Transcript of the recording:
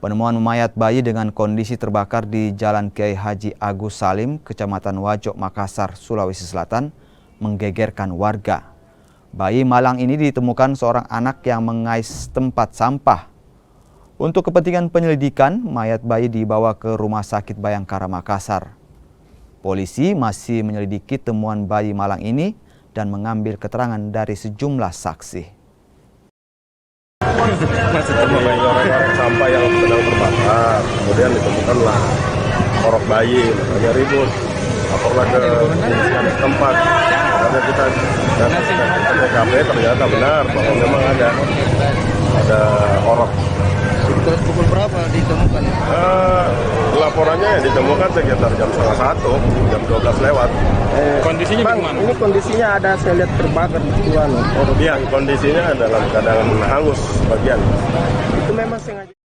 Penemuan mayat bayi dengan kondisi terbakar di Jalan Kiai Haji Agus Salim, Kecamatan Wajo, Makassar, Sulawesi Selatan, menggegerkan warga. Bayi malang ini ditemukan seorang anak yang mengais tempat sampah. Untuk kepentingan penyelidikan, mayat bayi dibawa ke Rumah Sakit Bayangkara Makassar. Polisi masih menyelidiki temuan bayi malang ini dan mengambil keterangan dari sejumlah saksi. Masih temukan orang sampah yang sedang terbakar, kemudian ditemukanlah orok bayi, makanya ribut, laporlah ke tempat. Karena kita TKP ternyata benar bahwa memang ada orok. Pukul berapa ditemukan? Laporannya ditemukan sekitar jam 1:30, jam 12 lewat. Kondisinya Bang, bagaimana? ini kondisinya ada saya lihat terbakar Iya, kondisinya dalam keadaan hangus bagian. Itu memang sengaja.